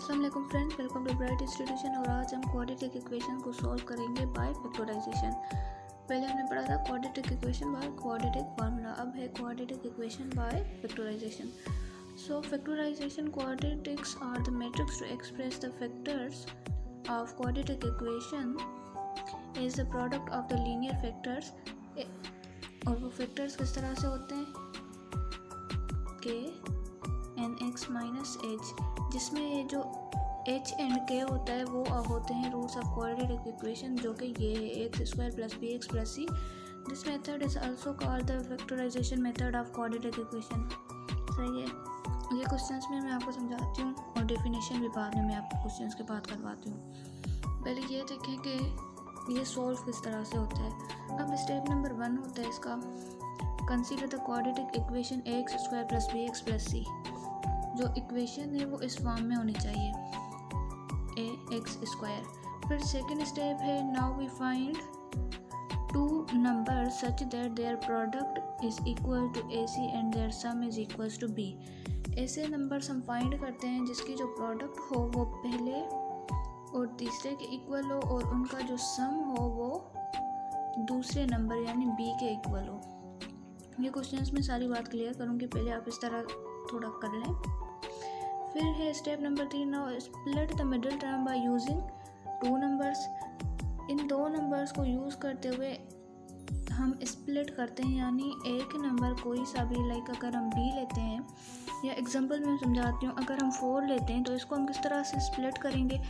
अस्सलाम वालेकुम friends, welcome to Bright Institution. और आज हम क्वाड्रेटिक इक्वेशन को सॉल्व करेंगे बाय फैक्टराइजेशन। पहले हमने पढ़ा था quadratic equation by quadratic formula, अब है quadratic equation by factorisation. So factorisation quadratics are the matrix to express the factors of quadratic equation is the product of the linear factors. और वो factors किस तरह से होते हैं के एन एक्स माइनस एच, जिसमें ये जो h एंड k होता है वो होते हैं रूट्स ऑफ क्वाड्रेटिक इक्वेशन, जो कि ये है x square plus b x plus c. This method is also called the factorisation method of quadratic equation. सही है, ये क्वेश्चंस में मैं आपको समझाती हूँ और डेफिनेशन भी बाद में मैं आपको क्वेश्चंस के बाद करवाती हूँ। पहले ये देखें कि ये सॉल्व किस तरह से होता है। अब स्टेप नंबर 1 होता है इसका, consider the quadratic equation x square plus b x plus c. जो इक्वेशन है वो इस फॉर्म में होनी चाहिए, ए एक्स स्क्वायर। फिर सेकंड स्टेप है, now we find two number such that their product is equal to a c and their sum is equal to b. ऐसे नंबर्स हम फाइंड करते हैं जिसकी जो प्रोडक्ट हो वो पहले और तीसरे के इक्वल हो और उनका जो सम हो वो दूसरे नंबर यानी बी के इक्वल हो। ये क्वेश्चंस में सारी बात क्लियर करूँगी, पहले आप इस तरह थोड़ा कर लें। फिर है step number 3, now split the middle term by using two numbers. इन दो नंबर्स को यूज़ करते हुए हम स्प्लिट करते हैं, यानी एक नंबर कोई सा भी, लाइक अगर हम बी लेते हैं, या एग्जांपल में समझाती हूँ, अगर हम 4 लेते हैं तो इसको हम किस तरह से स्प्लिट करेंगे,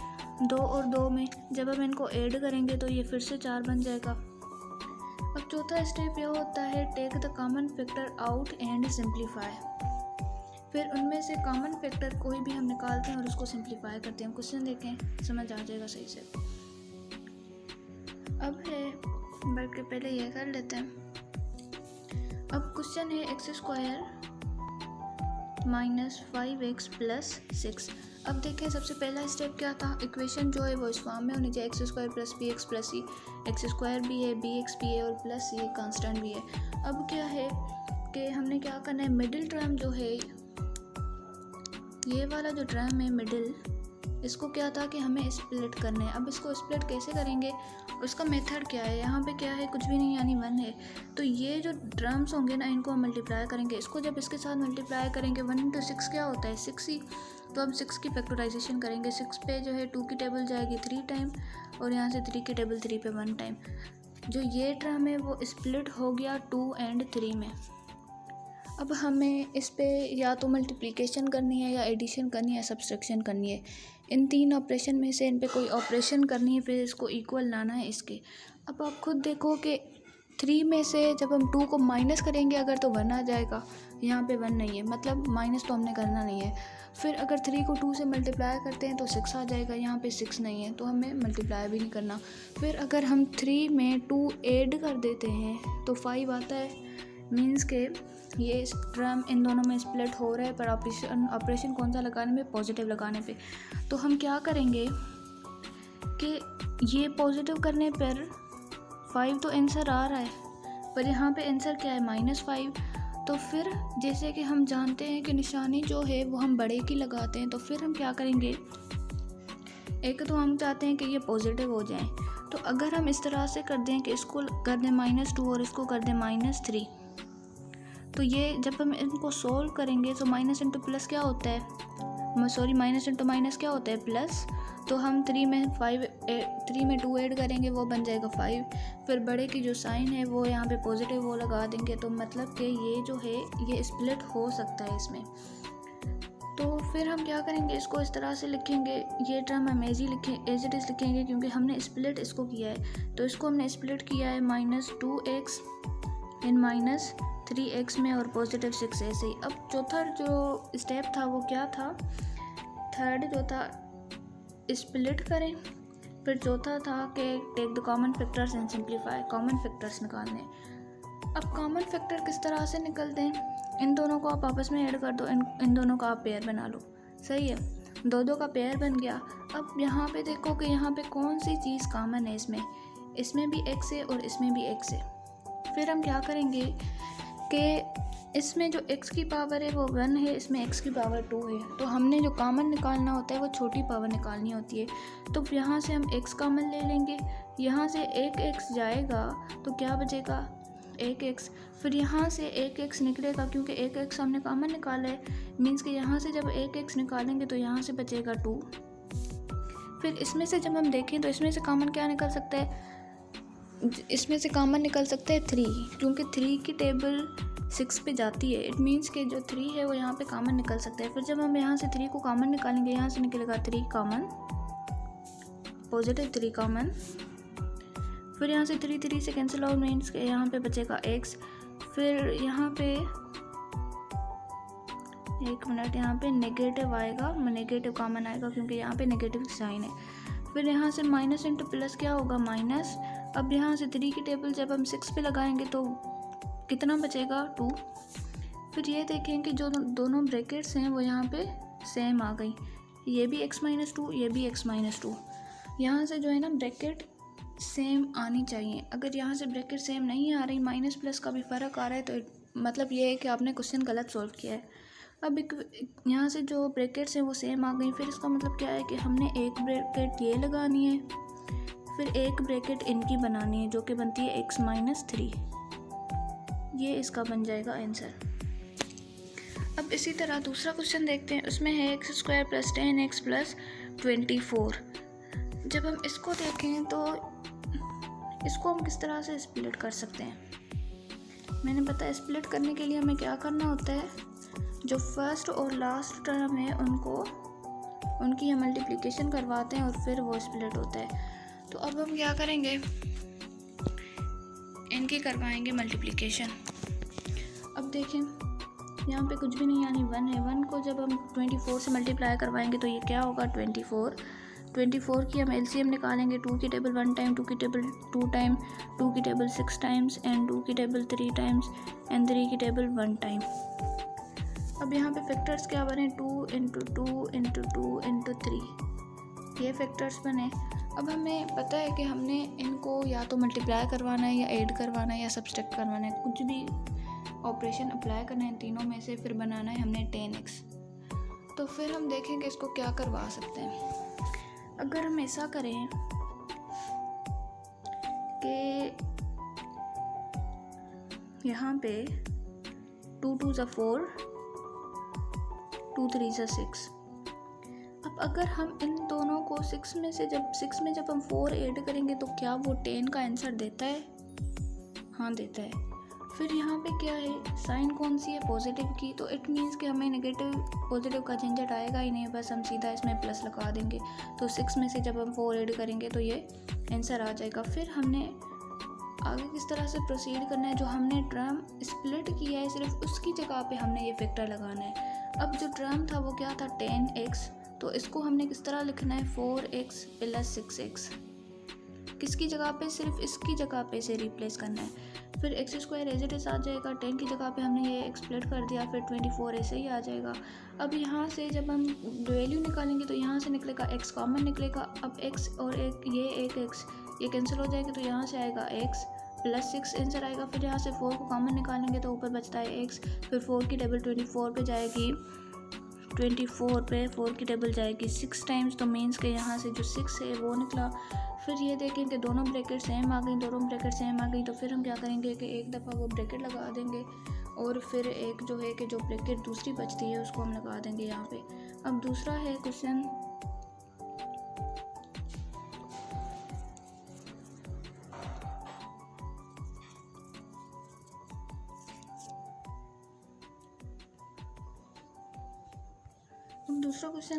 2 और 2 में। जब हम इनको ऐड करेंगे तो ये फिर से 4 बन जाएगा। अब चौथा स्टेप यह होता है, take the common factor out and simplify. फिर उनमें से कॉमन फैक्टर कोई भी हम निकालते हैं और उसको सिंप्लीफाई करते हैं। क्वेश्चन देखें, समझ आ जाएगा सही से। अब है, बल्कि पहले ये कर लेते हैं। अब क्वेश्चन है x square minus 5x plus 6। अब देखें, सबसे पहला स्टेप क्या था, इक्वेशन जो है वो इस फॉर्म में होनी चाहिए, x square plus b x plus c. X square भी है, बी एक्स भी है और प्लस सी कांस्टेंट भी है। अब क्या है कि हमने क्या करना है, मिडिल टर्म जो है, ये वाला जो टर्म है मिडिल, इसको क्या था कि हमें स्प्लिट करना है। अब इसको स्प्लिट कैसे करेंगे, उसका मेथड क्या है, यहाँ पे क्या है, कुछ भी नहीं यानी 1 है। तो ये जो टर्म्स होंगे ना, इनको हम मल्टीप्लाई करेंगे। इसको जब इसके साथ मल्टीप्लाई करेंगे, 1 × 6 क्या होता है, 6 ही। तो हम 6 की फैक्टराइजेशन करेंगे। 6 पे जो है 2 की टेबल जाएगी 3 टाइम और यहाँ से 3 की टेबल 3 पे 1 टाइम। जो ये टर्म है वो स्प्लिट हो गया 2 और 3 में। अब हमें इस पे या तो मल्टीप्लिकेशन करनी है या एडिशन करनी है या सब्सट्रैक्शन करनी है। इन 3 ऑपरेशन में से इन पे कोई ऑपरेशन करनी है, फिर इसको इक्वल लाना है इसके। अब आप खुद देखो कि 3 में से जब हम 2 को माइनस करेंगे अगर, तो 1 आ जाएगा। यहाँ पे 1 नहीं है, मतलब माइनस तो हमने करना नहीं है। फिर अगर 3 को 2 से मल्टीप्लाई करते हैं तो 6 आ जाएगा, यहाँ पे 6 नहीं है तो हमें मल्टीप्लाई भी नहीं करना। फिर अगर हम 3 में 2 ऐड कर देते हैं तो 5 आता है, मीन्स के ये टर्म इन दोनों में स्प्लिट हो रहा है, पर ऑपरेशन कौन सा लगाने में, पॉजिटिव लगाने पे। तो हम क्या करेंगे कि ये पॉजिटिव करने पर 5 तो आंसर आ रहा है, पर यहाँ पे आंसर क्या है, -5। तो फिर जैसे कि हम जानते हैं कि निशानी जो है वो हम बड़े की लगाते हैं, तो फिर हम क्या करेंगे, एक तो हम चाहते हैं कि ये पॉजिटिव हो जाए, तो अगर हम इस तरह से कर दें कि इसको कर दें -2 और इसको कर दें -3, तो ये जब हम इनको सोल्व करेंगे तो माइनस इंटू प्लस क्या होता है, सॉरी माइनस इंटू माइनस क्या होता है, प्लस। तो हम 3 में 2 ऐड करेंगे, वो बन जाएगा 5। फिर बड़े की जो साइन है वो यहाँ पे पॉजिटिव वो लगा देंगे, तो मतलब कि ये जो है ये स्प्लिट हो सकता है इसमें। तो फिर हम क्या करेंगे, इसको इस तरह से लिखेंगे, ये टर्म हम एज इट इज़ लिखेंगे क्योंकि हमने स्प्लिट इसको किया है। तो इसको हमने स्प्लिट किया है -2x इन -3x में और +6 ऐसे ही। अब चौथा जो स्टेप था वो क्या था, थर्ड जो था स्प्लिट करें। फिर चौथा था कि take the common factors and simplify, common factors निकालने। अब कॉमन फैक्टर किस तरह से निकलते हैं, इन दोनों को आप आपस में ऐड कर दो, इन दोनों का आप पेयर बना लो। सही है, 2 का पेयर बन गया। अब यहाँ पे देखो कि यहाँ पे कौन सी चीज़ कॉमन है, इसमें भी x है और इसमें भी x है। फिर हम क्या करेंगे कि इसमें जो x की पावर है वो 1 है, इसमें x की पावर 2 है। तो हमने जो कॉमन निकालना होता है वो छोटी पावर निकालनी होती है। तो यहाँ से हम x कॉमन ले लेंगे, यहाँ से एक x जाएगा तो क्या बचेगा, एक x। फिर यहाँ से एक x निकलेगा क्योंकि एक x हमने कॉमन निकाला है, मीन्स कि यहाँ से जब एक x निकालेंगे तो यहाँ से बचेगा 2। फिर इसमें से जब हम देखें तो इसमें से कॉमन क्या निकल सकता है, इसमें से कॉमन निकल सकता है 3, क्योंकि 3 की टेबल 6 पे जाती है। इट मीन्स कि जो 3 है वो यहाँ पे कॉमन निकल सकता है। फिर जब हम यहाँ से 3 को कॉमन निकालेंगे, यहाँ से निकलेगा 3 कॉमन, पॉजिटिव 3 कॉमन। फिर यहाँ से 3 से कैंसिल आउट, मीन्स के यहाँ पे बचेगा x। फिर यहाँ पे एक मिनट, यहाँ पे नेगेटिव आएगा, नेगेटिव कॉमन आएगा क्योंकि यहाँ पे नेगेटिव साइन है। फिर यहाँ से माइनस इंटू प्लस क्या होगा, माइनस। अब यहाँ से 3 की टेबल जब हम 6 पे लगाएंगे तो कितना बचेगा, 2। फिर ये देखें कि जो दोनों ब्रैकेट्स हैं वो यहाँ पे सेम आ गई, ये भी x-2, ये भी x-2। यहाँ से जो है ना ब्रैकेट सेम आनी चाहिए। अगर यहाँ से ब्रैकेट सेम नहीं आ रही, माइनस प्लस का भी फ़र्क आ रहा है, तो मतलब ये है कि आपने क्वेश्चन गलत सॉल्व किया है। अब यहाँ से जो ब्रैकेट्स हैं वो सेम आ गई, फिर इसका मतलब क्या है कि हमने एक ब्रैकेट ये लगानी है, फिर एक ब्रैकेट इनकी बनानी है जो कि बनती है x-3। ये इसका बन जाएगा आंसर। अब इसी तरह दूसरा क्वेश्चन देखते हैं, उसमें है x² + 10x + 24। जब हम इसको देखें तो इसको हम किस तरह से स्प्लिट कर सकते हैं। मैंने पता है स्प्लिट करने के लिए हमें क्या करना होता है, जो फर्स्ट और लास्ट टर्म है उनकी हम मल्टीप्लिकेशन करवाते हैं और फिर वो स्प्लिट होता है। तो अब हम क्या करेंगे, इनकी करवाएंगे मल्टीप्लिकेशन। अब देखें यहाँ पे कुछ भी नहीं, यानी 1 है। 1 को जब हम 24 से मल्टीप्लाई करवाएंगे तो ये क्या होगा, 24 की हम एलसीएम निकालेंगे। 2 की टेबल 1 टाइम, 2 की टेबल 2 टाइम, 2 की टेबल 6 टाइम्स एंड 2 की टेबल 3 टाइम्स एंड 3 की टेबल 1 टाइम। अब यहाँ पे फैक्टर्स क्या बने, 2 × 2 × 2 × 3, ये फैक्टर्स बने। अब हमें पता है कि हमने इनको या तो मल्टीप्लाई करवाना है या ऐड करवाना है या सब्सट्रैक्ट करवाना है, कुछ भी ऑपरेशन अप्लाई करना है तीनों में से।に बनाना है हमने 10x। तो फिर हम देखेंगे इसको क्या करवा सकते हैं। अगर हम ऐसा करें कि यहाँ पे 2 × 2 = 4, 2 × 3 = 6। अब अगर हम इन दोनों को 6 में जब हम 4 ऐड करेंगे तो क्या वो 10 का आंसर देता है, हाँ देता है। फिर यहाँ पे क्या है, साइन कौन सी है, पॉजिटिव की। तो इट मीन्स कि हमें नेगेटिव पॉजिटिव का झंझट आएगा ही नहीं, बस हम सीधा इसमें प्लस लगा देंगे। तो 6 में से जब हम 4 ऐड करेंगे तो ये आंसर आ जाएगा। फिर हमने आगे किस तरह से प्रोसीड करना है, जो हमने टर्म स्प्लिट किया है सिर्फ उसकी जगह पे हमने ये फैक्टर लगाना है। अब जो टर्म था वो क्या था, 10x, तो इसको हमने किस तरह लिखना है, 4x + 6x। किसकी जगह पे, सिर्फ इसकी जगह पे से रिप्लेस करना है। फिर x² एज इट इज आ जाएगा, 10 की जगह पे हमने ये स्प्लिट कर दिया, फिर 24 ऐसे ही आ जाएगा। अब यहाँ से जब हम वैल्यू निकालेंगे तो यहाँ से निकलेगा x कॉमन निकलेगा। अब x और एक x ये कैंसिल हो जाएगा, तो यहाँ से आएगा x + 6 आंसर आएगा। फिर यहाँ से 4 को कॉमन निकालेंगे तो ऊपर बचता है x। फिर 4 की टेबल 24 पे जाएगी, 24 पे 4 की टेबल जाएगी 6 टाइम्स, तो मीन्स के यहाँ से जो 6 है वो निकला। फिर ये देखें कि दोनों ब्रैकेट सेम आ गई, तो फिर हम क्या करेंगे कि एक दफ़ा वो ब्रैकेट लगा देंगे और फिर एक जो है कि जो ब्रैकेट दूसरी बचती है उसको हम लगा देंगे यहाँ पे। अब दूसरा है क्वेश्चन,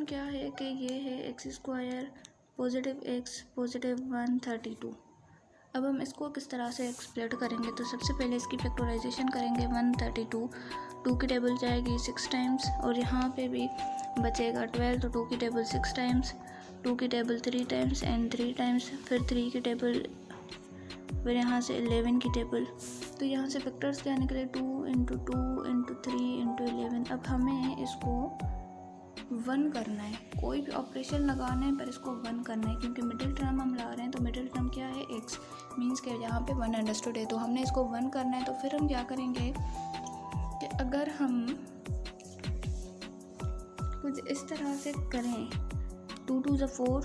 क्या है कि ये है x² +x +1 32। अब हम इसको किस तरह से एक्सप्लेट करेंगे, तो सबसे पहले इसकी फैक्टराइजेशन करेंगे। 132, 2 की टेबल जाएगी 6 टाइम्स और यहाँ पे भी बचेगा 12, तो 2 की टेबल 6 टाइम्स, 2 की टेबल 3 टाइम्स एंड 3 टाइम्स, फिर 3 की टेबल, फिर यहाँ से 11 की टेबल। तो यहाँ से फैक्टर्स क्या निकले, 2 × 2 × 3 × 11। अब हमें इसको 1 करना है, कोई भी ऑपरेशन लगाना है पर इसको 1 करना है, क्योंकि मिडिल टर्म हम ला रहे हैं। तो मिडिल टर्म क्या है, x, मीन्स के यहाँ पे 1 अंडरस्टूड है, तो हमने इसको 1 करना है। तो फिर हम क्या करेंगे कि अगर हम कुछ इस तरह से करें, 2 2 ज़ा 4,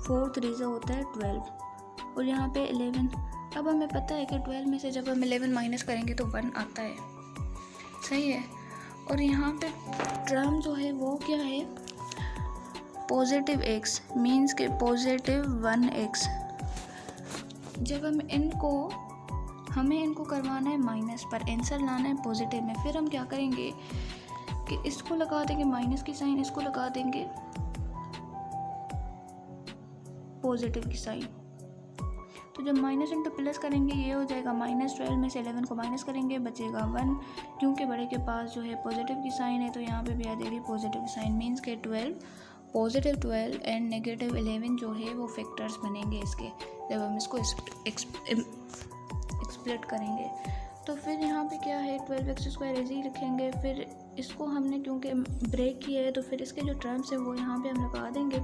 4 3 ज़ा होता है 12 और यहाँ पे 11। अब हमें पता है कि 12 में से जब हम 11 माइनस करेंगे तो 1 आता है, सही है। और यहाँ पे टर्म जो है वो क्या है, पॉजिटिव x, मीन्स के पॉजिटिव 1x। जब हमें इनको करवाना है माइनस पर, आंसर लाना है पॉजिटिव में, फिर हम क्या करेंगे कि इसको लगा देंगे माइनस की साइन, इसको लगा देंगे पॉजिटिव की साइन। तो जब माइनस इंटू प्लस करेंगे ये हो जाएगा -12 में से 11 को माइनस करेंगे बचेगा 1, क्योंकि बड़े के पास जो है पॉजिटिव की साइन है तो यहाँ पे भी आ जाएगी पॉजिटिव की साइन, मीन्स के 12, पॉजिटिव 12 एंड नेगेटिव 11 जो है वो फैक्टर्स बनेंगे इसके, जब हम इसको एक्सप्लेट करेंगे। तो फिर यहाँ पे क्या है, 12x² ऐसे ही लिखेंगे। फिर इसको हमने क्योंकि ब्रेक किया है तो फिर इसके जो टर्म्स हैं वो यहाँ पे हम लगा देंगे।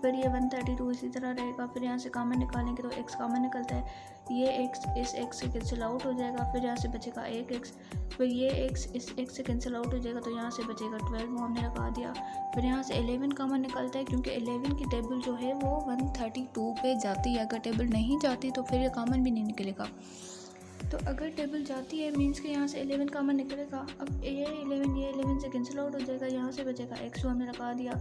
फिर ये 132 इसी तरह रहेगा। फिर यहाँ से कॉमन निकालेंगे तो x कॉमन निकलता है, ये x इस x से कैंसिल आउट हो जाएगा। फिर यहाँ से बचेगा 1x, फिर ये x इस x से कैंसिल आउट हो जाएगा तो यहाँ से बचेगा 12, वो हमने लगा दिया। फिर यहाँ से 11 कॉमन निकलता है, क्योंकि 11 की टेबल जो है वो 132 पे जाती है। अगर टेबल नहीं जाती तो फिर ये कॉमन भी नहीं निकलेगा। तो अगर टेबल जाती है मीन्स कि यहाँ से 11 कॉमन निकलेगा। अब ये 11 से कैंसिल आउट हो जाएगा, यहाँ से बचेगा x, जो हमने लगा दिया।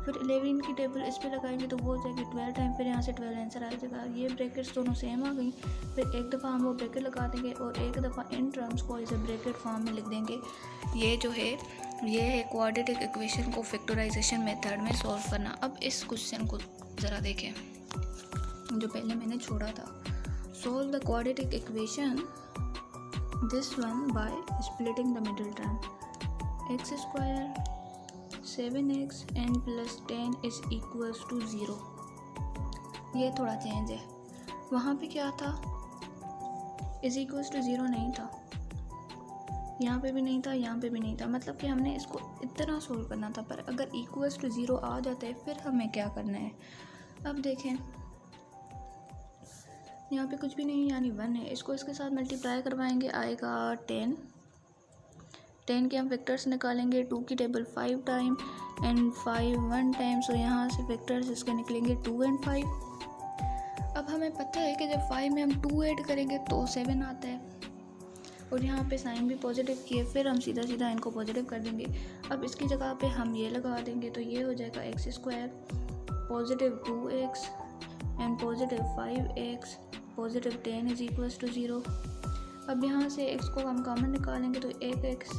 फिर 11 की टेबल इस पे लगाएंगे तो वो हो जाएगी 12 टाइम, फिर यहाँ से 12 आंसर आ जाएगा। ये ब्रैकेट्स दोनों सेम आ गई। फिर एक दफ़ा हम वो ब्रैकेट लगा देंगे और एक दफ़ा इन टर्म्स को इसे ब्रैकेट फॉर्म में लिख देंगे। ये जो है ये है क्वाड्रेटिक इक्वेशन को फैक्टराइजेशन मेथड में सॉल्व करना। अब इस क्वेश्चन को ज़रा देखें जो पहले मैंने छोड़ा था। Solve the quadratic equation, this one by splitting the middle term. X square 7x n plus 10 is equals to 0. ये थोड़ा चेंज है, वहाँ पे क्या था, is equals to 0 नहीं था, यहाँ पे भी नहीं था, यहाँ पे भी नहीं था। मतलब कि हमने इसको इतना सोल्व करना था। पर अगर equals to 0 आ जाता है फिर हमें क्या करना है। अब देखें यहाँ पे कुछ भी नहीं यानी 1 है, इसको इसके साथ मल्टीप्लाई करवाएंगे आएगा 10 के हम वेक्टर्स निकालेंगे। 2 की टेबल 5 टाइम एंड 5 1 टाइम, सो यहाँ से वेक्टर्स इसके निकलेंगे 2 एंड 5। अब हमें पता है कि जब 5 में हम 2 ऐड करेंगे तो 7 आता है और यहाँ पे साइन भी पॉजिटिव किए, फिर हम सीधा सीधा इनको पॉजिटिव कर देंगे। अब इसकी जगह पे हम ये लगा देंगे तो ये हो जाएगा x² positive 2x and positive 5x positive 10 is equals to 0। अब यहाँ से x को हम कॉमन निकालेंगे तो एक x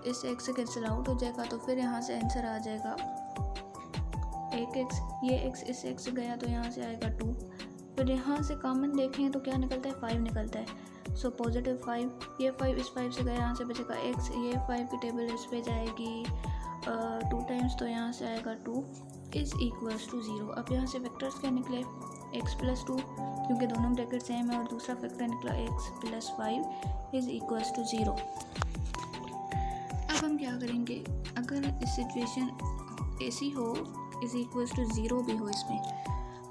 इस x से कैंसिल आउट हो जाएगा, तो फिर यहाँ से आंसर आ जाएगा 1x। ये x इस x से गया तो यहाँ से आएगा 2। फिर यहाँ से कॉमन देखें तो क्या निकलता है, 5 निकलता है। सो पॉजिटिव 5, ये 5 इस 5 से गया, यहाँ से बचेगा x। ये 5 की टेबल इस पे जाएगी 2 टाइम्स, तो यहाँ से आएगा 2 इज़ इक्वल्स टू 0। अब यहाँ से वेक्टर्स क्या निकले, x + 2, क्योंकि दोनों ब्रैकेट सेम है, और दूसरा फैक्टर निकला x + 5 इज़ इक्वल्स टू 0। अब हम क्या करेंगे, अगर इस सिचुएशन ऐसी हो इज़ इक्वल्स टू 0 भी हो इसमें,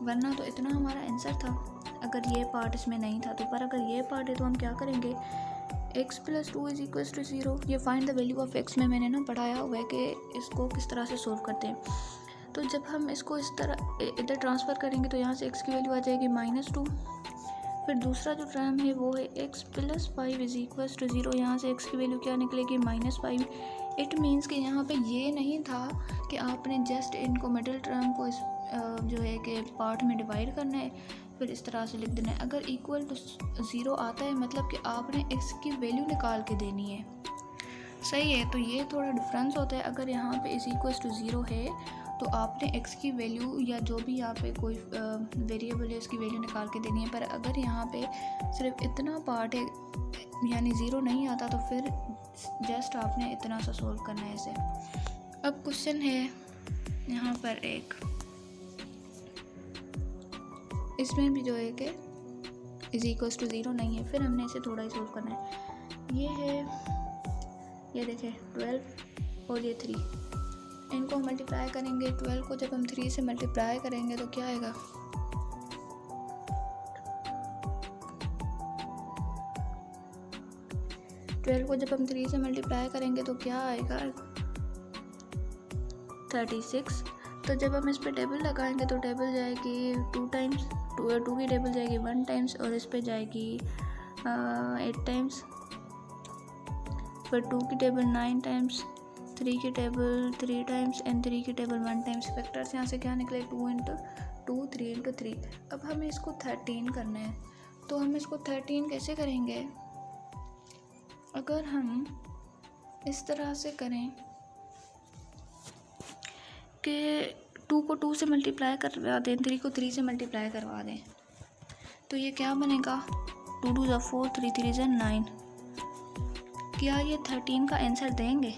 वरना तो इतना हमारा आंसर था अगर ये पार्ट इसमें नहीं था। तो पर अगर ये पार्ट है तो हम क्या करेंगे, x + 2 इज़ इक्वल्स टू 0। ये find the value of x में मैंने ना पढ़ाया हुआ है कि इसको किस तरह से सोल्व करते हैं। तो जब हम इसको इस तरह इधर ट्रांसफ़र करेंगे तो यहाँ से x की वैल्यू आ जाएगी -2। फिर दूसरा जो टर्म है वो है x + 5 इज़ इक्वल्स टू 0। यहाँ से x की वैल्यू क्या निकलेगी, -5। इट मीन्स कि यहाँ पे ये नहीं था कि आपने जस्ट इनको मिडिल टर्म को इस जो है कि पार्ट में डिवाइड करना है फिर इस तरह से लिख देना है। अगर इक्वल टू 0 आता है मतलब कि आपने x की वैल्यू निकाल के देनी है, सही है। तो ये थोड़ा डिफरेंस होता है। अगर यहाँ पे इज़ इक्वल्स टू 0 है तो आपने x की वैल्यू या जो भी यहाँ पे कोई वेरिएबल है उसकी वैल्यू निकाल के देनी है। पर अगर यहाँ पे सिर्फ इतना पार्ट है यानी 0 नहीं आता तो फिर जस्ट आपने इतना सा सोल्व करना है इसे। अब क्वेश्चन है यहाँ पर एक, इसमें भी जो है कि इज़ इक्वल्स टू 0 नहीं है, फिर हमने इसे थोड़ा ही सोल्व करना है। ये है, ये देखें 12 और ये 3, इनको हम मल्टीप्लाई करेंगे। 12 को जब हम 3 से मल्टीप्लाई करेंगे तो क्या आएगा, 12 को जब हम 3 से मल्टीप्लाई करेंगे तो क्या आएगा 36। तो जब हम इस पर टेबल लगाएंगे तो टेबल जाएगी 2 टाइम्स, 2 की टेबल जाएगी 1 टाइम्स और इस पर जाएगी 8 टाइम्स, फिर 2 की टेबल 9 टाइम्स, 3 की टेबल 3 टाइम्स एंड 3 की टेबल 1 टाइम्स। फैक्टर्स यहाँ से क्या निकले 2 इंटू 2, 3 इंटू 3। अब हमें इसको 13 करना है, तो हम इसको 13 कैसे करेंगे? अगर हम इस तरह से करें कि 2 को 2 से मल्टीप्लाई करवा दें, 3 को 3 से मल्टीप्लाई करवा दें, तो ये क्या बनेगा 2 2 4, 3 3 9। क्या ये 13 का आंसर देंगे?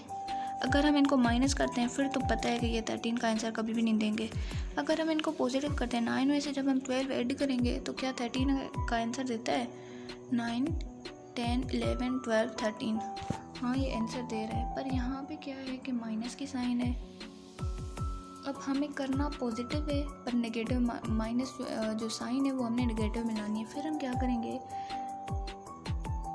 अगर हम इनको माइनस करते हैं फिर तो पता है कि ये 13 का आंसर कभी भी नहीं देंगे। अगर हम इनको पॉजिटिव करते हैं 9 में से जब हम 12 ऐड करेंगे तो क्या 13 का आंसर देता है? 9 10 11 12 13। हाँ, ये आंसर दे रहा है, पर यहाँ पे क्या है कि माइनस की साइन है। अब हमें करना पॉजिटिव है पर नेगेटिव, माइनस जो साइन है वो हमने नेगेटिव में लानी है। फिर हम क्या करेंगे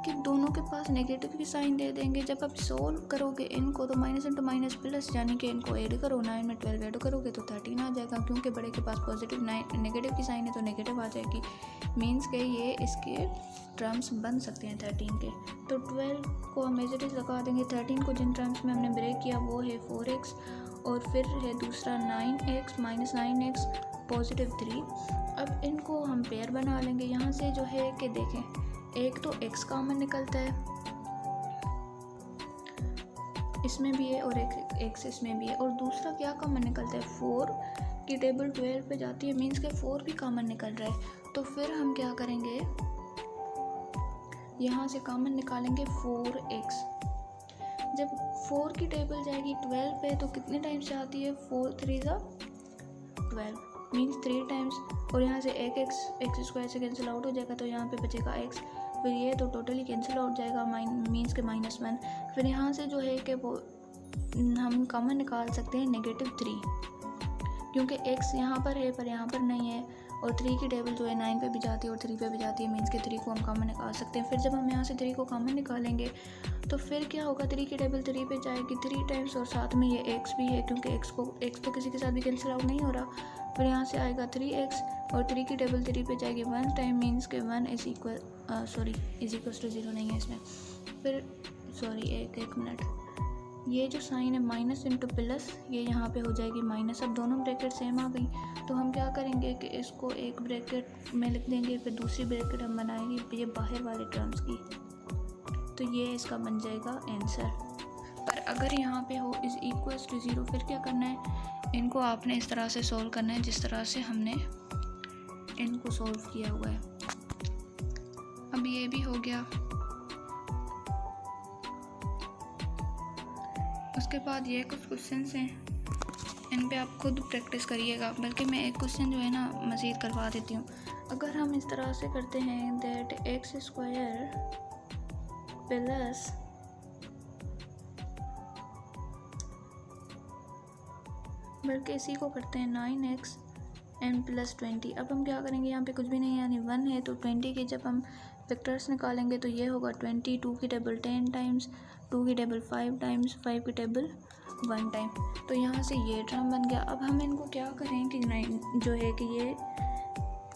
कि दोनों के पास नेगेटिव की साइन दे देंगे। जब आप सोल्व करोगे इनको तो माइनस इंटू माइनस प्लस, यानी कि इनको ऐड करो, 9 में 12 ऐड करोगे तो 13 आ जाएगा। क्योंकि बड़े के पास पॉजिटिव नेगेटिव की साइन है तो नेगेटिव आ जाएगी। मीन्स के ये इसके टर्म्स बन सकते हैं 13 के। तो 12 को हम एज इट इज़ लगा देंगे। 13 को जिन टर्म्स में हमने ब्रेक किया वो है 4x और फिर है दूसरा 9x माइनस 9x पॉजिटिव 3। अब इनको हम पेयर बना लेंगे। यहाँ से जो है कि देखें, एक तो x कॉमन निकलता है, इसमें भी है, और एक x इसमें भी है, और दूसरा क्या कॉमन निकलता है 4 की टेबल 12 पे जाती है, मीन्स के 4 भी कॉमन निकल रहा है। तो फिर हम क्या करेंगे, यहाँ से कॉमन निकालेंगे 4x। जब 4 की टेबल जाएगी 12 पे तो कितने टाइम्स आती है 4 3 12 मीन्स 3 टाइम्स, और यहाँ से एक एक्स स्क्वायर से कैंसिल आउट हो जाएगा तो यहाँ पे बचेगा x। फिर ये तो टोटली कैंसिल आउट जाएगा, मीन्स के -1। फिर यहाँ से जो है कि वो हम कॉमन निकाल सकते हैं -3, क्योंकि x यहाँ पर है पर यहाँ पर नहीं है, और 3 की टेबल जो है 9 पे भी जाती है और 3 पे भी जाती है, मीन्स के 3 को हम कॉमन निकाल सकते हैं। फिर जब हम यहाँ से 3 को कॉमन निकालेंगे तो फिर क्या होगा, 3 की टेबल 3 पे जाएगी 3 टाइम्स, और साथ में ये x भी है, क्योंकि x तो किसी के साथ भी कैंसिल आउट नहीं हो रहा। फिर यहाँ से आएगा 3x और 3 की टेबल 3 पे जाएगी 1 टाइम, मीन्स के 1 इज इक्वल टू 0 नहीं है इसमें। फिर एक मिनट, ये जो साइन है माइनस इंटू प्लस, ये यहाँ पे हो जाएगी माइनस। अब दोनों ब्रैकेट सेम आ गई तो हम क्या करेंगे कि इसको एक ब्रैकेट में लिख देंगे, फिर दूसरी ब्रैकेट हम बनाएंगे ये बाहर वाले टर्म्स की, तो ये इसका बन जाएगा आंसर। पर अगर यहाँ पे हो इज इक्वल्स टू 0, फिर क्या करना है, इनको आपने इस तरह से सोल्व करना है जिस तरह से हमने इनको सोल्व किया हुआ है। अब ये भी हो गया। उसके बाद ये कुछ क्वेश्चंस हैं, इन पे आप खुद प्रैक्टिस करिएगा, बल्कि मैं एक क्वेश्चन जो है ना मज़ीद करवा देती हूँ। अगर हम इस तरह से करते हैं दैट x स्क्वायर प्लस बल्कि इसी को करते हैं 9x एंड प्लस 20। अब हम क्या करेंगे, यहाँ पे कुछ भी नहीं है यानी 1 है, तो 20 के जब हम वेक्टर्स निकालेंगे तो ये होगा 20, 2 की टेबल 10 टाइम्स, 2 की टेबल 5 टाइम्स, 5 की टेबल 1 टाइम। तो यहाँ से ये टर्म बन गया। अब हम इनको क्या करें कि 9 जो है कि ये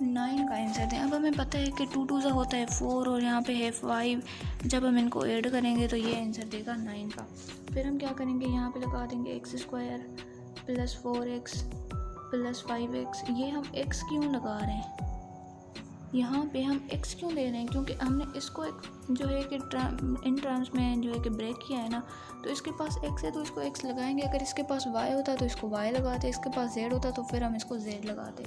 9 का आंसर दें। अब हमें पता है कि 2 2 होता है 4 और यहाँ पे है 5। जब हम इनको ऐड करेंगे तो ये आंसर देगा 9 का। फिर हम क्या करेंगे, यहाँ पे लगा देंगे x square plus 4x plus 5x। ये हम x क्यों लगा रहे हैं, यहाँ पे हम x क्यों ले रहे हैं, क्योंकि हमने इसको एक जो है कि इन टर्म्स में जो है कि ब्रेक किया है ना, तो इसके पास x है तो इसको x लगाएंगे। अगर इसके पास y होता तो इसको y लगाते, इसके पास z होता तो फिर हम इसको z लगाते।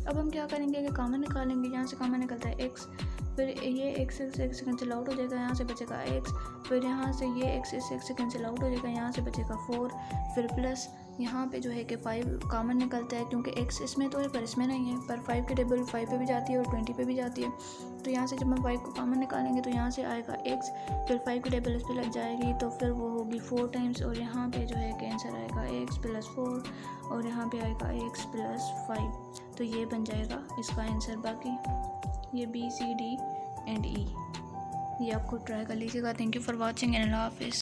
अब हम क्या करेंगे कि कॉमन निकालेंगे, यहाँ से कॉमन निकलता है x, फिर ये x से कैंसिल आउट हो जाएगा, यहाँ से बचेगा x, फिर यहाँ से ये x से कैंसिल आउट हो जाएगा, यहाँ से बचेगा 4, फिर प्लस यहाँ पे जो है कि 5 कॉमन निकलता है, क्योंकि x इसमें तो है पर इसमें नहीं है, पर 5 की टेबल 5 पे भी जाती है और 20 पे भी जाती है। तो यहाँ से जब हम 5 को कॉमन निकालेंगे तो यहाँ से आएगा x, फिर 5 की टेबल इस पर लग जाएगी तो फिर वो होगी 4 टाइम्स, और यहाँ पे जो है कि आंसर आएगा x प्लस 4 और यहाँ पे आएगा x प्लस 5। तो ये बन जाएगा इसका आंसर। बाकी ये B C D and E ये आपको ट्राई कर लीजिएगा। Thank you for watching and अल्लाह हाफिज़।